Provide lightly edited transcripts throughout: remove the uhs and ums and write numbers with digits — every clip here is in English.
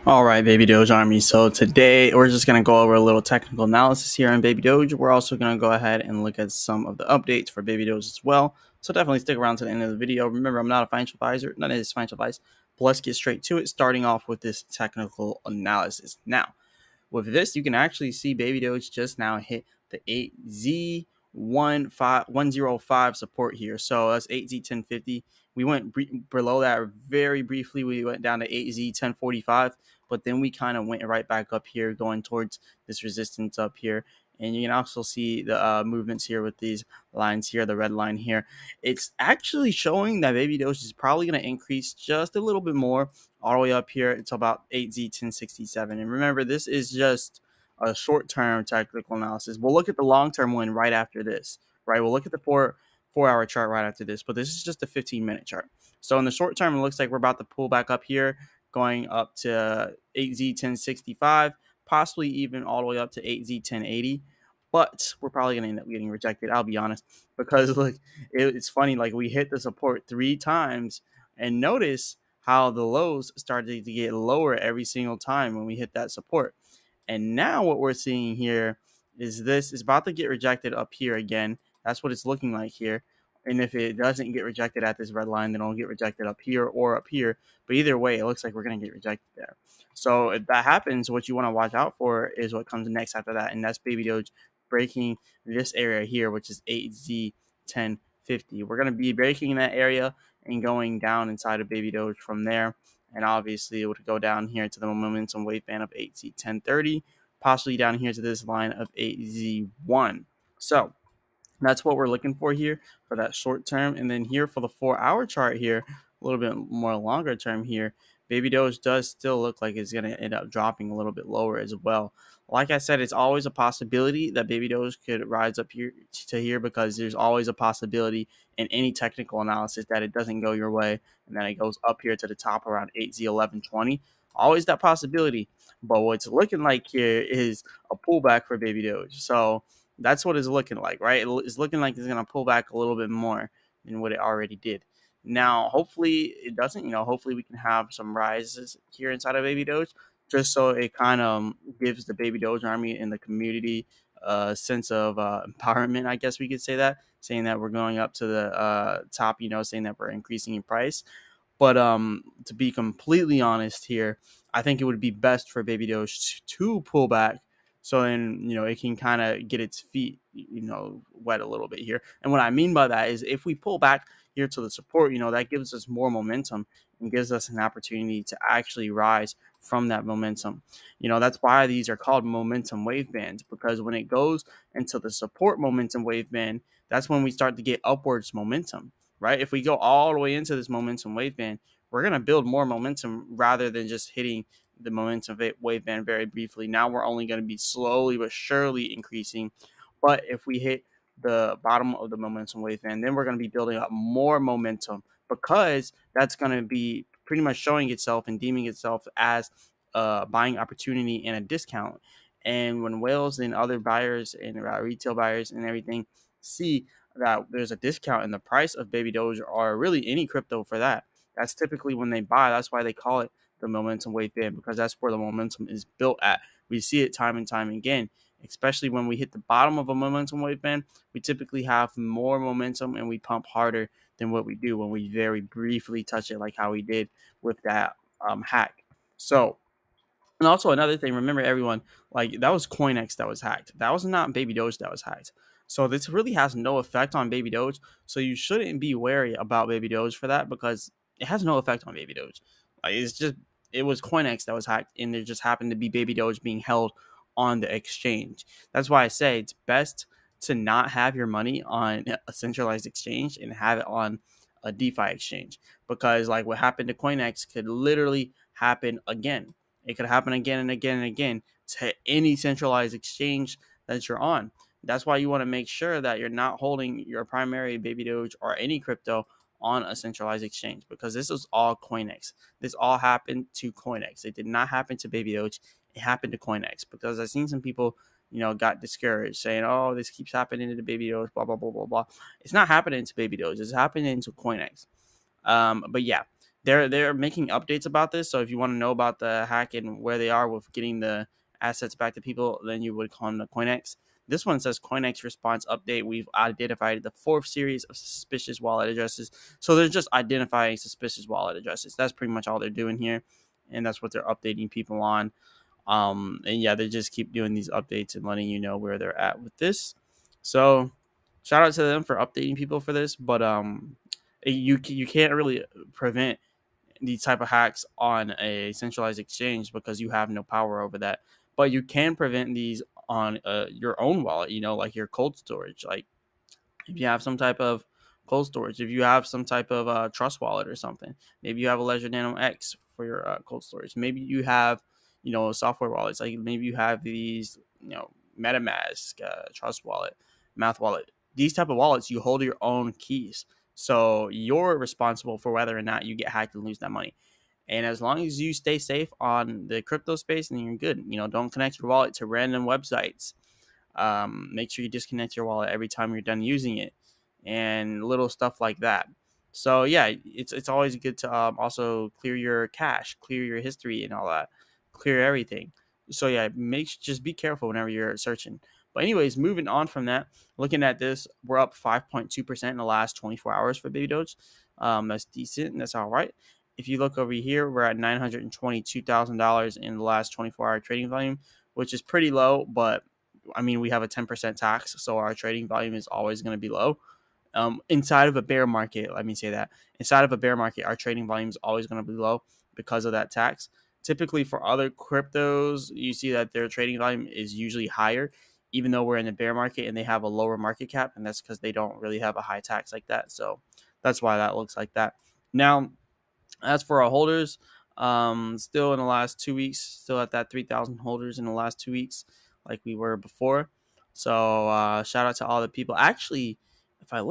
All right, Baby Doge Army. So today we're just going to go over a little technical analysis here on Baby Doge. We're also going to go ahead and look at some of the updates for Baby Doge as well. So definitely stick around to the end of the video. Remember, I'm not a financial advisor. None of this is financial advice. But let's get straight to it, starting off with this technical analysis. Now, with this, you can actually see Baby Doge just now hit the 8Z105 support here. So that's 8Z1050. We went below that very briefly. We went down to 8Z1045, but then we kind of went right back up here, going towards this resistance up here. And you can also see the movements here with these lines here, the red line here. It's actually showing that Baby Doge is probably going to increase just a little bit more all the way up here. It's about 8Z1067. And remember, this is just a short-term technical analysis. We'll look at the long-term one right after this, right? We'll look at the four-hour chart right after this, but this is just a 15-minute chart. So in the short term, it looks like we're about to pull back up here, going up to 8Z1065, possibly even all the way up to 8Z1080. But we're probably going to end up getting rejected, I'll be honest, because look, it's funny. Like, we hit the support 3 times, and notice how the lows started to get lower every single time when we hit that support. And now what we're seeing here is this is about to get rejected up here again. That's what it's looking like here. And if it doesn't get rejected at this red line, then it'll get rejected up here or up here. But either way, it looks like we're going to get rejected there. So if that happens, what you want to watch out for is what comes next after that. And that's Baby Doge breaking this area here, which is 8Z1050. We're going to be breaking that area and going down inside of Baby Doge from there. And obviously, it would go down here to the momentum wave band of 8Z1030, possibly down here to this line of 8Z1. So that's what we're looking for here for that short term. And then here for the 4-hour chart here, a little bit more longer term here, Baby Doge does still look like it's going to end up dropping a little bit lower as well. Like I said, it's always a possibility that Baby Doge could rise up here to here, because there's always a possibility in any technical analysis that it doesn't go your way and then it goes up here to the top around 8Z1120. Always that possibility. But what's looking like here is a pullback for Baby Doge. So that's what it's looking like, right? It's looking like it's going to pull back a little bit more than what it already did. Now, hopefully it doesn't. Hopefully we can have some rises here inside of Baby Doge, just so it kind of gives the Baby Doge army and the community a sense of empowerment, I guess we could say that, saying that we're going up to the top, saying that we're increasing in price. But to be completely honest here, I think it would be best for Baby Doge to pull back, so then it can kind of get its feet wet a little bit here. And what I mean by that is, if we pull back here to the support, that gives us more momentum and gives us an opportunity to actually rise from that momentum. That's why these are called momentum wave bands, because when it goes into the support momentum wave band, that's when we start to get upwards momentum, right? If we go all the way into this momentum wave band, we're going to build more momentum rather than just hitting the momentum wave band very briefly. Now we're only going to be slowly but surely increasing. But if we hit the bottom of the momentum wave band, then we're going to be building up more momentum, because that's going to be pretty much showing itself and deeming itself as a buying opportunity and a discount. And when whales and other buyers and retail buyers and everything see that there's a discount in the price of Baby Doge, or really any crypto for that, that's typically when they buy. That's why they call it the momentum wave band, because that's where the momentum is built at. We see it time and time again, especially when we hit the bottom of a momentum wave band. We typically have more momentum and we pump harder than what we do when we very briefly touch it, like how we did with that hack. So, and also another thing, remember everyone, like, that was CoinEx that was hacked. That was not Baby Doge that was hacked. So this really has no effect on Baby Doge. So you shouldn't be wary about Baby Doge for that, because it has no effect on Baby Doge. Like, it was CoinEx that was hacked, and there just happened to be Baby Doge being held on the exchange. That's why I say it's best to not have your money on a centralized exchange and have it on a DeFi exchange, because like what happened to CoinEx could literally happen again. It could happen again and again and again to any centralized exchange that you're on. That's why you want to make sure that you're not holding your primary Baby Doge or any crypto on a centralized exchange, because this is all CoinEx. This all happened to CoinEx. It did not happen to Baby Doge. It happened to CoinEx, because I've seen some people, got discouraged saying, oh, this keeps happening to Baby Doge, blah, blah, blah, blah, blah. It's not happening to Baby Doge. It's happening to CoinEx. But yeah, they're making updates about this. So if you want to know about the hack and where they are with getting the assets back to people, then you would call them the CoinX. This one says CoinX response update. We've identified the fourth series of suspicious wallet addresses. So they're just identifying suspicious wallet addresses. That's pretty much all they're doing here, and that's what they're updating people on. And yeah, they just keep doing these updates and letting you know where they're at with this. So shout out to them for updating people for this, but you can't really prevent these type of hacks on a centralized exchange because you have no power over that. But you can prevent these on your own wallet, like your cold storage. Like if you have some type of cold storage, if you have some type of trust wallet or something, maybe you have a Ledger Nano X for your cold storage. Maybe you have, software wallets. Like maybe you have these, MetaMask, Trust Wallet, Math Wallet. These type of wallets, you hold your own keys. So you're responsible for whether or not you get hacked and lose that money. And as long as you stay safe on the crypto space, then you're good. Don't connect your wallet to random websites. Make sure you disconnect your wallet every time you're done using it, and little stuff like that. So yeah, it's always good to also clear your cache, clear your history, and all that, clear everything. So yeah, just be careful whenever you're searching. But anyways, moving on from that, looking at this, we're up 5.2% in the last 24 hours for Baby Doge. That's decent, and that's all right. If you look over here, we're at $922,000 in the last 24-hour trading volume, which is pretty low, but I mean, we have a 10% tax, so our trading volume is always going to be low. Inside of a bear market, let me say that. Inside of a bear market, our trading volume is always going to be low because of that tax. Typically, for other cryptos, you see that their trading volume is usually higher, even though we're in a bear market and they have a lower market cap, and that's because they don't really have a high tax like that. So that's why that looks like that. Now, as for our holders, still in the last 2 weeks, still at that 3,000 holders in the last 2 weeks, like we were before. So shout out to all the people. Actually, if I'm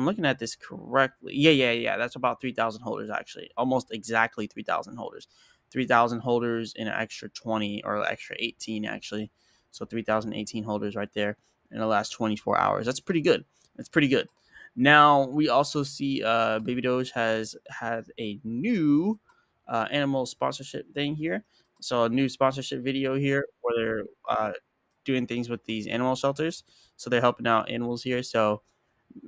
looking at this correctly, yeah, that's about 3,000 holders actually, almost exactly 3,000 holders, 3,000 holders in an extra 20 or extra 18 actually. So 3,018 holders right there in the last 24 hours. That's pretty good. That's pretty good. Now we also see Baby Doge has had a new animal sponsorship thing here. So a new sponsorship video here where they're doing things with these animal shelters. So they're helping out animals here. So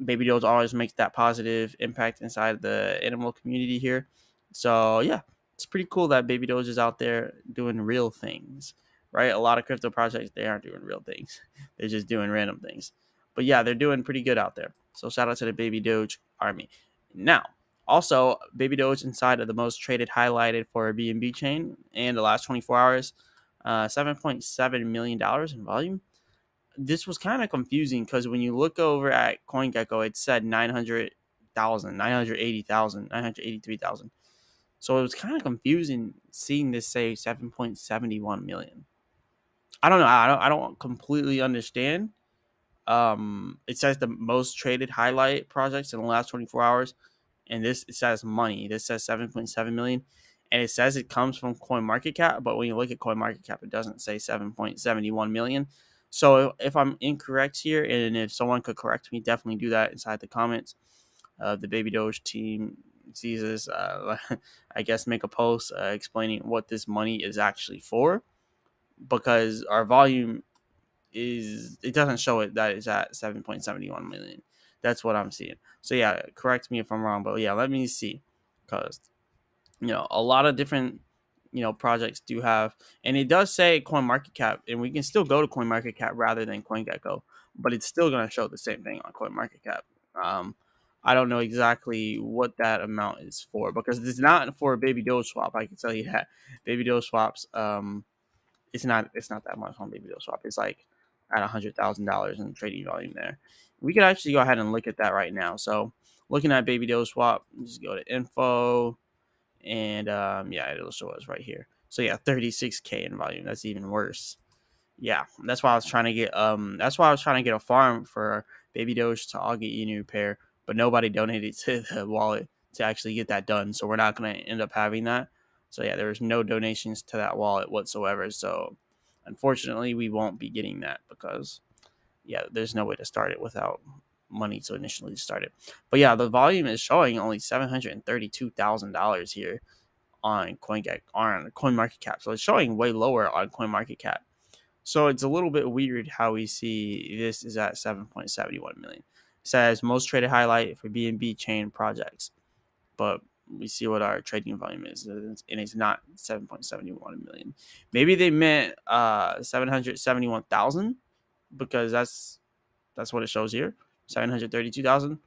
Baby Doge always makes that positive impact inside the animal community here. So yeah, it's pretty cool that Baby Doge is out there doing real things, right? A lot of crypto projects, they aren't doing real things. They're just doing random things. But yeah, they're doing pretty good out there. So shout out to the Baby Doge army. Now, also Baby Doge inside of the most traded highlighted for a BNB chain in the last 24 hours, $7.7 million in volume. This was kind of confusing because when you look over at CoinGecko, it said 900,000, 980,000, 983,000. So it was kind of confusing seeing this say 7.71 million. I don't know. I don't completely understand. It says the most traded highlight projects in the last 24 hours, and this it says money. This says 7.7 million, and it says it comes from CoinMarketCap. But when you look at CoinMarketCap, it doesn't say 7.71 million. So if I'm incorrect here, and if someone could correct me, definitely do that inside the comments. The Baby Doge team sees this. I guess make a post explaining what this money is actually for, because our volume it doesn't show it that it's at 7.71 million. That's what I'm seeing. So yeah, correct me if I'm wrong, but yeah, let me see, because a lot of different projects do have, and it does say CoinMarketCap, and we can still go to CoinMarketCap rather than CoinGecko, but it's still going to show the same thing on CoinMarketCap. I don't know exactly what that amount is for, because it's not for a Baby Doge swap. I can tell you that Baby Doge swaps, it's not that much on Baby Doge swap. It's like at $100,000 in trading volume there. We could actually go ahead and look at that right now. So looking at Baby Doge swap, just go to info, and yeah, it'll show us right here. So yeah, 36K in volume. That's even worse. Yeah, that's why I was trying to get a farm for Baby Doge to all get you a new pair, but nobody donated to the wallet to actually get that done. So we're not gonna end up having that. So yeah, there was no donations to that wallet whatsoever. So unfortunately, we won't be getting that because yeah, there's no way to start it without money to initially start it. But yeah, the volume is showing only $732,000 here on CoinMarketCap. So it's showing way lower on CoinMarketCap. So it's a little bit weird how we see this is at 7.71 million. It says most traded highlight for BNB chain projects, but we see what our trading volume is, and it's not 7.71 million. Maybe they meant 771,000 because that's what it shows here. 732,000.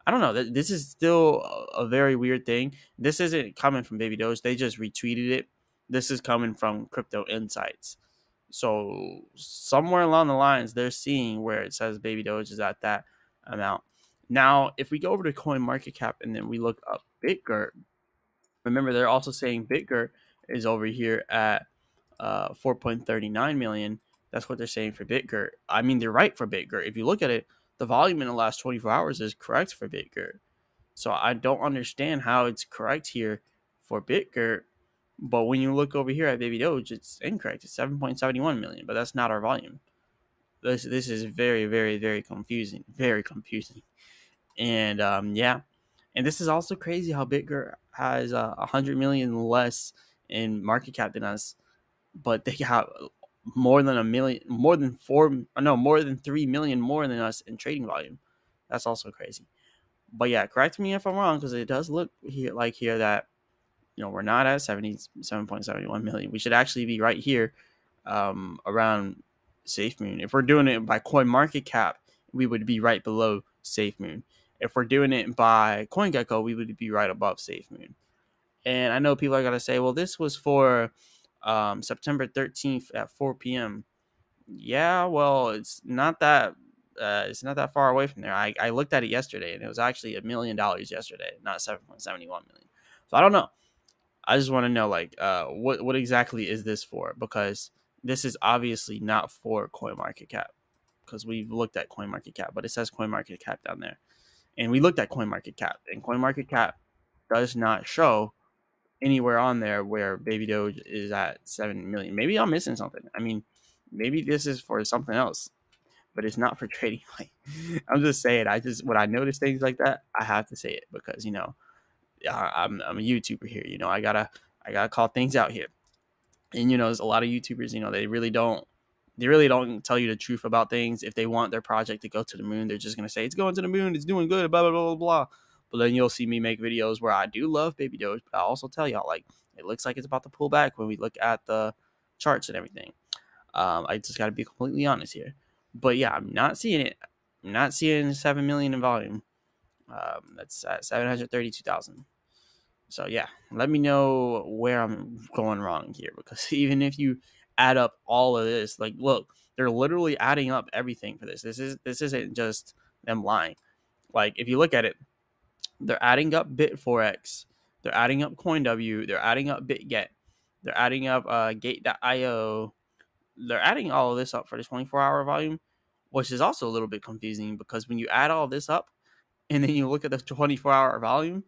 I don't know. This is still a very weird thing. This isn't coming from Baby Doge. They just retweeted it. This is coming from Crypto Insights. So somewhere along the lines, they're seeing where it says Baby Doge is at that amount. Now, if we go over to CoinMarketCap and then we look up BitGert, remember they're also saying BitGert is over here at 4.39 million. That's what they're saying for BitGert. I mean, they're right for BitGert. If you look at it, the volume in the last 24 hours is correct for BitGert. So I don't understand how it's correct here for BitGert. But when you look over here at Baby Doge, it's incorrect. It's 7.71 million, but that's not our volume. This is very, very, very confusing. Very confusing. And yeah. And this is also crazy how BitGert has 100 million less in market cap than us, but they have more than a million, more than 3 million more than us in trading volume. That's also crazy. But yeah, correct me if I'm wrong, because it does look here that we're not at 77.71 million. We should actually be right here, around SafeMoon. If we're doing it by Coin Market Cap, we would be right below SafeMoon. If we're doing it by CoinGecko, we would be right above SafeMoon. And I know people are gonna say, well, this was for September 13th at 4 p.m. Yeah, well, it's not that far away from there. I looked at it yesterday, and it was actually $1 million yesterday, not 7.71 million. So I don't know. I just want to know, like, what exactly is this for? Because this is obviously not for CoinMarketCap, because we've looked at CoinMarketCap, but it says CoinMarketCap down there, and we looked at CoinMarketCap, and CoinMarketCap does not show anywhere on there where Baby Doge is at 7 million. Maybe I'm missing something. I mean, maybe this is for something else, but it's not for trading. Like, I'm just saying. When I notice things like that, I have to say it, because I'm a YouTuber here. I gotta call things out here. And there's a lot of YouTubers. They really don't tell you the truth about things. If they want their project to go to the moon, they're just gonna say it's going to the moon, it's doing good, blah blah blah blah blah. But then you'll see me make videos where I do love Baby Doge, but I also tell y'all, like, it looks like it's about to pull back when we look at the charts and everything. I just gotta be completely honest here. But yeah, I'm not seeing it. I'm not seeing 7 million in volume. That's at 732,000. So yeah, let me know where I'm going wrong here, because even if you add up all of this, like, look, they're literally adding up everything for this. This isn't just them lying. Like, if you look at it, they're adding up Bitforex, they're adding up CoinW, they're adding up BitGet, they're adding up Gate.io, they're adding all of this up for the 24-hour volume, which is also a little bit confusing, because when you add all this up and then you look at the 24-hour volume,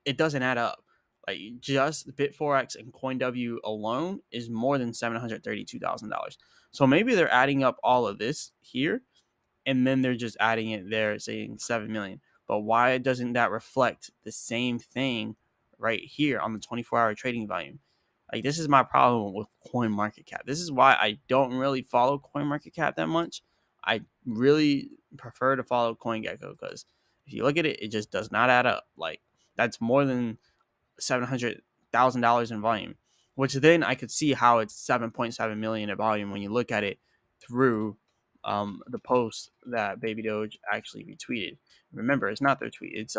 it doesn't add up. Like, just Bitforex and CoinW alone is more than $732,000. So maybe they're adding up all of this here, and then they're just adding it there, saying 7 million. But why doesn't that reflect the same thing right here on the 24-hour trading volume? Like, this is my problem with CoinMarketCap. This is why I don't really follow CoinMarketCap that much. I really prefer to follow CoinGecko, because if you look at it, it just does not add up. Like, that's more than $700,000 in volume, which then I could see how it's 7.7 million in volume when you look at it through the post that Baby Doge actually retweeted. Remember, it's not their tweet; it's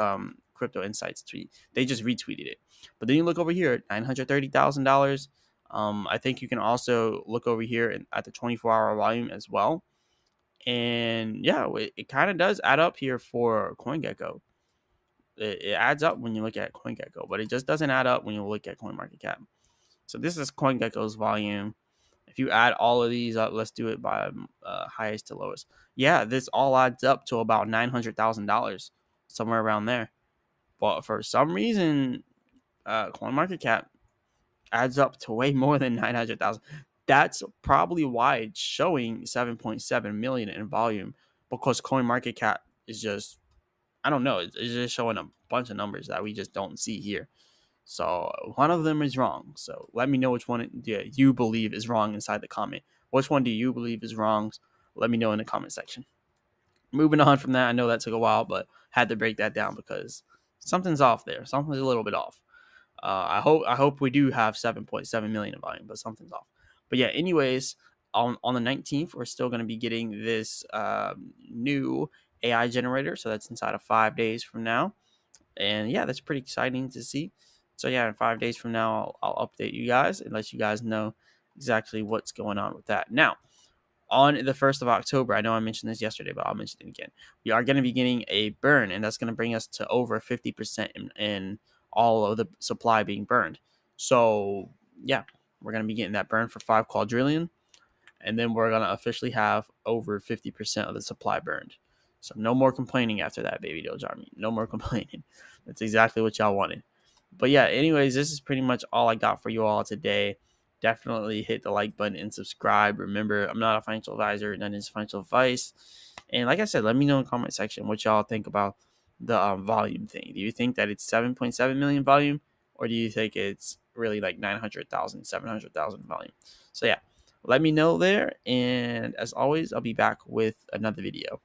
Crypto Insights tweet. They just retweeted it. But then you look over here, $930,000. I think you can also look over here at the 24-hour volume as well. And yeah, it kind of does add up here for CoinGecko. It adds up when you look at CoinGecko, but it just doesn't add up when you look at CoinMarketCap. So this is CoinGecko's volume. If you add all of these up, let's do it by highest to lowest. Yeah, this all adds up to about $900,000, somewhere around there. But for some reason, CoinMarketCap adds up to way more than 900,000. That's probably why it's showing 7.7 million in volume, because CoinMarketCap is just, I don't know. It's just showing a bunch of numbers that we just don't see here. So one of them is wrong. So let me know which one you believe is wrong inside the comment. Which one do you believe is wrong? Let me know in the comment section. Moving on from that, I know that took a while, but had to break that down because something's off there. Something's a little bit off. I hope we do have 7.7 million in volume, but something's off. But yeah, anyways, on the 19th, we're still going to be getting this new AI generator. So that's inside of 5 days from now. And yeah, that's pretty exciting to see. So yeah, in 5 days from now, I'll update you guys and let you guys know exactly what's going on with that. Now, on the 1st of October, I know I mentioned this yesterday, but I'll mention it again. We are going to be getting a burn, and that's going to bring us to over 50% in all of the supply being burned. So yeah, we're going to be getting that burn for 5 quadrillion, and then we're going to officially have over 50% of the supply burned. So no more complaining after that, baby Doge Army. No more complaining. That's exactly what y'all wanted. But yeah, anyways, this is pretty much all I got for you all today. Definitely hit the like button and subscribe. Remember, I'm not a financial advisor. None is financial advice. And like I said, let me know in the comment section what y'all think about the volume thing. Do you think that it's 7.7 million volume, or do you think it's really like 900,000, 700,000 volume? So yeah, let me know there. And as always, I'll be back with another video.